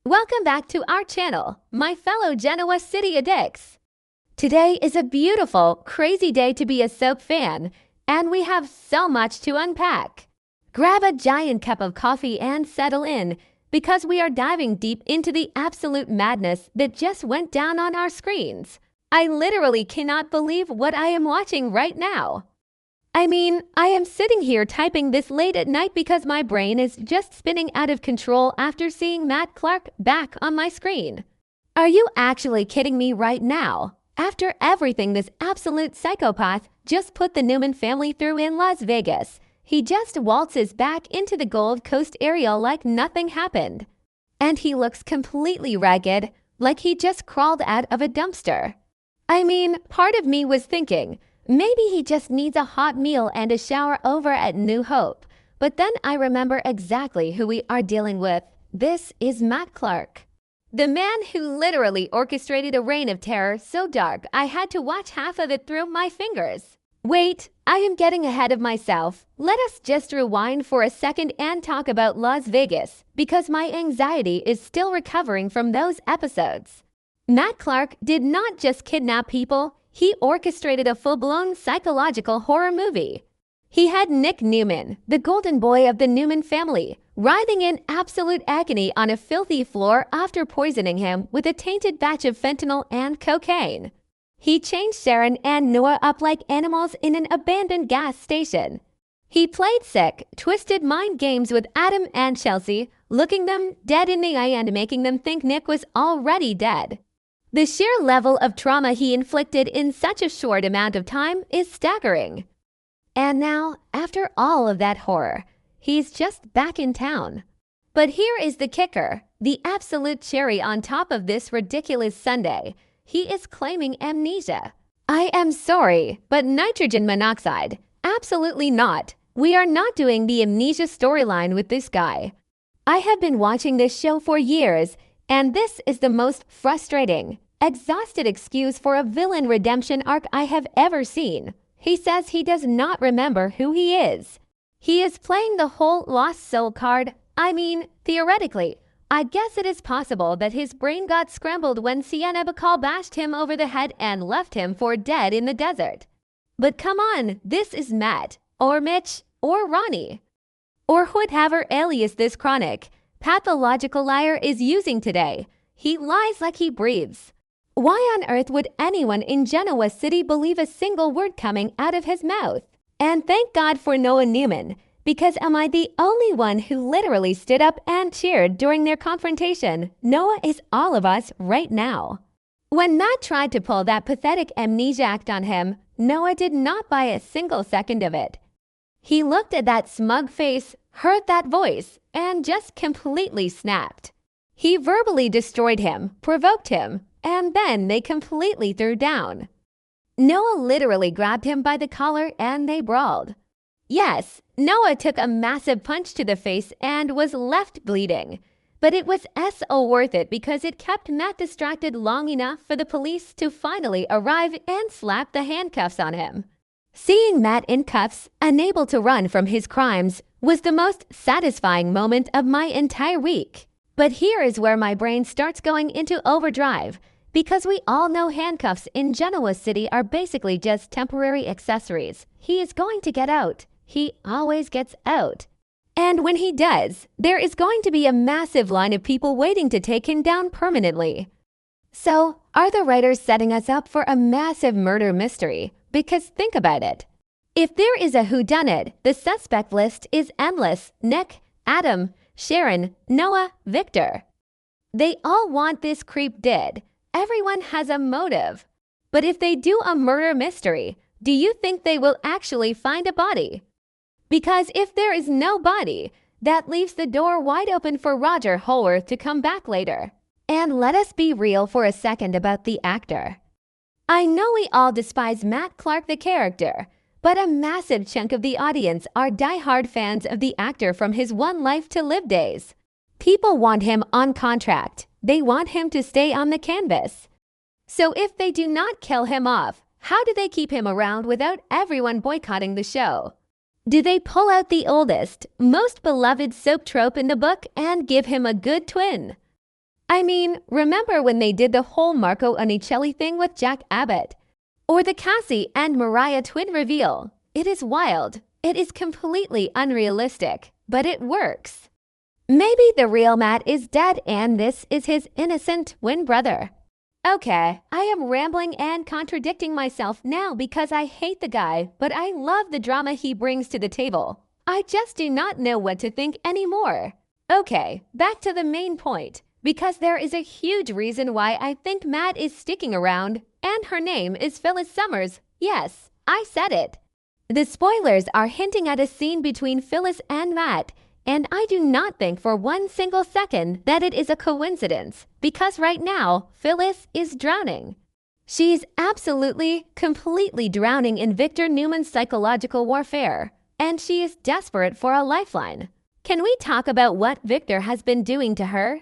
Welcome back to our channel, my fellow Genoa City addicts. Today is a beautiful, crazy day to be a soap fan, and we have so much to unpack. Grab a giant cup of coffee and settle in, because we are diving deep into the absolute madness that just went down on our screens. I literally cannot believe what I am watching right now. I am sitting here typing this late at night because my brain is just spinning out of control after seeing Matt Clark back on my screen. Are you actually kidding me right now? After everything this absolute psychopath just put the Newman family through in Las Vegas, he just waltzes back into the Gold Coast area like nothing happened. And he looks completely ragged, like he just crawled out of a dumpster. Part of me was thinking, maybe he just needs a hot meal and a shower over at New Hope. But then I remember exactly who we are dealing with. This is Matt Clark. The man who literally orchestrated a reign of terror so dark I had to watch half of it through my fingers. Wait, I am getting ahead of myself. Let us just rewind for a second and talk about Las Vegas, because my anxiety is still recovering from those episodes. Matt Clark did not just kidnap people. He orchestrated a full-blown psychological horror movie. He had Nick Newman, the golden boy of the Newman family, writhing in absolute agony on a filthy floor after poisoning him with a tainted batch of fentanyl and cocaine. He chained Sharon and Noah up like animals in an abandoned gas station. He played sick, twisted mind games with Adam and Chelsea, looking them dead in the eye and making them think Nick was already dead. The sheer level of trauma he inflicted in such a short amount of time is staggering. And now, after all of that horror, he's just back in town. But here is the kicker, the absolute cherry on top of this ridiculous sundae. He is claiming amnesia. I am sorry, but nitrogen monoxide? Absolutely not. We are not doing the amnesia storyline with this guy. I have been watching this show for years, and this is the most frustrating, exhausted excuse for a villain redemption arc I have ever seen. He says he does not remember who he is. He is playing the whole lost soul card. Theoretically, I guess it is possible that his brain got scrambled when Sienna Bacall bashed him over the head and left him for dead in the desert. But come on, this is Matt, or Mitch, or Ronnie, or whatever alias this chronic, pathological liar is using today. He lies like he breathes. Why on earth would anyone in Genoa City believe a single word coming out of his mouth? And thank God for Noah Newman, because am I the only one who literally stood up and cheered during their confrontation? Noah is all of us right now. When Matt tried to pull that pathetic amnesia act on him, Noah did not buy a single second of it. He looked at that smug face, heard that voice, and just completely snapped. He verbally destroyed him, provoked him, and then they completely threw down. Noah literally grabbed him by the collar and they brawled. Yes, Noah took a massive punch to the face and was left bleeding. But it was so worth it because it kept Matt distracted long enough for the police to finally arrive and slap the handcuffs on him. Seeing Matt in cuffs, unable to run from his crimes, was the most satisfying moment of my entire week. But here is where my brain starts going into overdrive, because we all know handcuffs in Genoa City are basically just temporary accessories. He is going to get out. He always gets out. And when he does, there is going to be a massive line of people waiting to take him down permanently. So, are the writers setting us up for a massive murder mystery? Because think about it. If there is a whodunit, the suspect list is endless. Nick, Adam, Sharon, Noah, Victor. They all want this creep dead. Everyone has a motive. But if they do a murder mystery, do you think they will actually find a body? Because if there is no body, that leaves the door wide open for Roger Holworth to come back later. And let us be real for a second about the actor. I know we all despise Matt Clark the character, but a massive chunk of the audience are die-hard fans of the actor from his One Life to Live days. People want him on contract. They want him to stay on the canvas. So if they do not kill him off, how do they keep him around without everyone boycotting the show? Do they pull out the oldest, most beloved soap trope in the book and give him a good twin? I mean, remember when they did the whole Marco Onicelli thing with Jack Abbott? Or the Cassie and Mariah twin reveal? It is wild. It is completely unrealistic, but it works. Maybe the real Matt is dead and this is his innocent twin brother. Okay, I am rambling and contradicting myself now because I hate the guy, but I love the drama he brings to the table. I just do not know what to think anymore. Okay, back to the main point, because there is a huge reason why I think Matt is sticking around, and her name is Phyllis Summers. Yes, I said it. The spoilers are hinting at a scene between Phyllis and Matt, and I do not think for one single second that it is a coincidence, because right now, Phyllis is drowning. She's absolutely, completely drowning in Victor Newman's psychological warfare, and she is desperate for a lifeline. Can we talk about what Victor has been doing to her?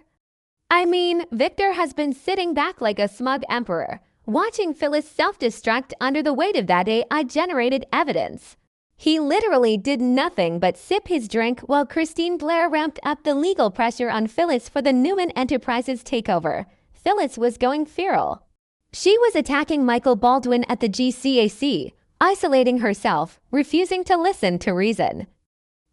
I mean, Victor has been sitting back like a smug emperor, watching Phyllis self-destruct under the weight of that AI-generated evidence. He literally did nothing but sip his drink while Christine Blair ramped up the legal pressure on Phyllis for the Newman Enterprises takeover. Phyllis was going feral. She was attacking Michael Baldwin at the GCAC, isolating herself, refusing to listen to reason.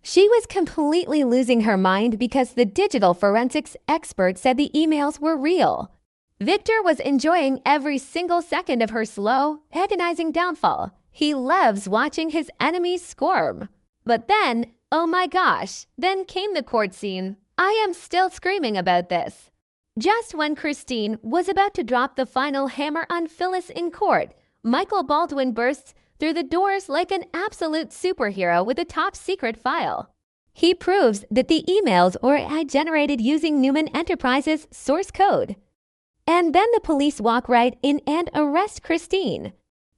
She was completely losing her mind because the digital forensics expert said the emails were real. Victor was enjoying every single second of her slow, agonizing downfall. He loves watching his enemies squirm. But then, oh my gosh, then came the court scene. I am still screaming about this. Just when Christine was about to drop the final hammer on Phyllis in court, Michael Baldwin bursts through the doors like an absolute superhero with a top-secret file. He proves that the emails were generated using Newman Enterprises' source code. And then the police walk right in and arrest Christine.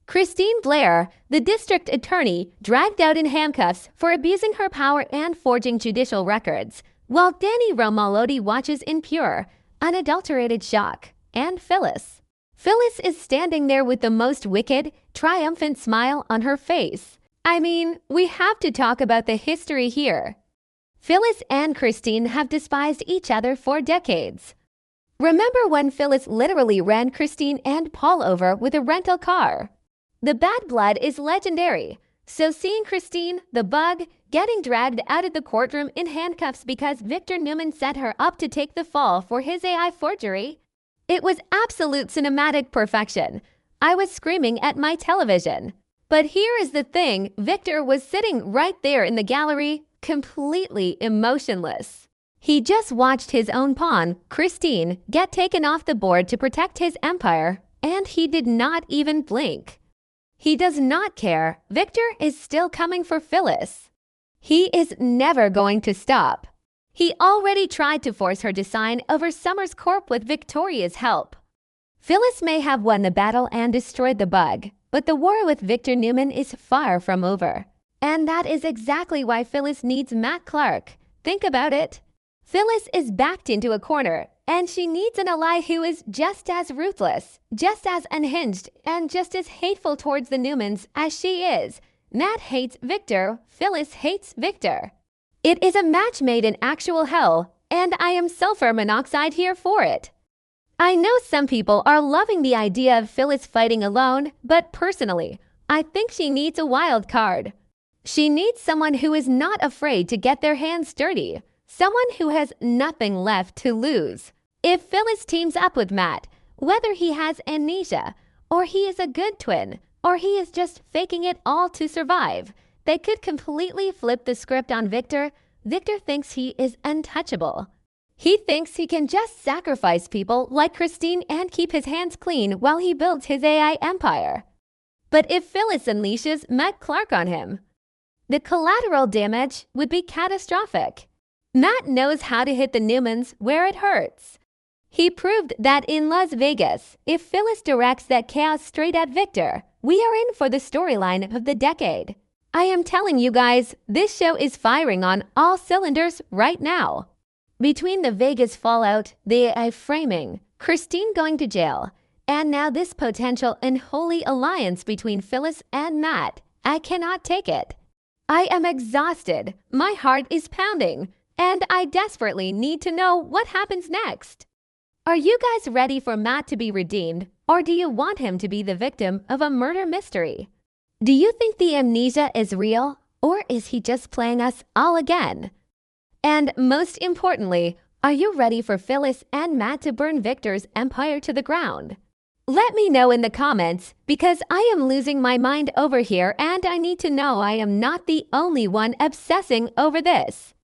Christine Blair, the district attorney, dragged out in handcuffs for abusing her power and forging judicial records, while Danny Romalotti watches in pure, unadulterated shock. And Phyllis. Phyllis is standing there with the most wicked, triumphant smile on her face. I mean, we have to talk about the history here. Phyllis and Christine have despised each other for decades. Remember when Phyllis literally ran Christine and Paul over with a rental car? The bad blood is legendary, so seeing Christine, the bug, getting dragged out of the courtroom in handcuffs because Victor Newman set her up to take the fall for his AI forgery, it was absolute cinematic perfection. I was screaming at my television. But here is the thing, Victor was sitting right there in the gallery, completely emotionless. He just watched his own pawn, Christine, get taken off the board to protect his empire, and he did not even blink. He does not care. Victor is still coming for Phyllis. He is never going to stop. He already tried to force her to sign over Summers Corp with Victoria's help. Phyllis may have won the battle and destroyed the bug, but the war with Victor Newman is far from over. And that is exactly why Phyllis needs Matt Clark. Think about it. Phyllis is backed into a corner, and she needs an ally who is just as ruthless, just as unhinged, and just as hateful towards the Newmans as she is. Matt hates Victor, Phyllis hates Victor. It is a match made in actual hell, and I am sulfur monoxide here for it. I know some people are loving the idea of Phyllis fighting alone, but personally, I think she needs a wild card. She needs someone who is not afraid to get their hands dirty. Someone who has nothing left to lose. If Phyllis teams up with Matt, whether he has amnesia, or he is a good twin, or he is just faking it all to survive, they could completely flip the script on Victor. Victor thinks he is untouchable. He thinks he can just sacrifice people like Christine and keep his hands clean while he builds his AI empire. But if Phyllis unleashes Matt Clark on him, the collateral damage would be catastrophic. Matt knows how to hit the Newmans where it hurts. He proved that in Las Vegas. If Phyllis directs that chaos straight at Victor, we are in for the storyline of the decade. I am telling you guys, this show is firing on all cylinders right now. Between the Vegas fallout, the AI framing, Christine going to jail, and now this potential unholy alliance between Phyllis and Matt, I cannot take it. I am exhausted. My heart is pounding. And I desperately need to know what happens next. Are you guys ready for Matt to be redeemed, or do you want him to be the victim of a murder mystery? Do you think the amnesia is real, or is he just playing us all again? And most importantly, are you ready for Phyllis and Matt to burn Victor's empire to the ground? Let me know in the comments, because I am losing my mind over here and I need to know I am not the only one obsessing over this.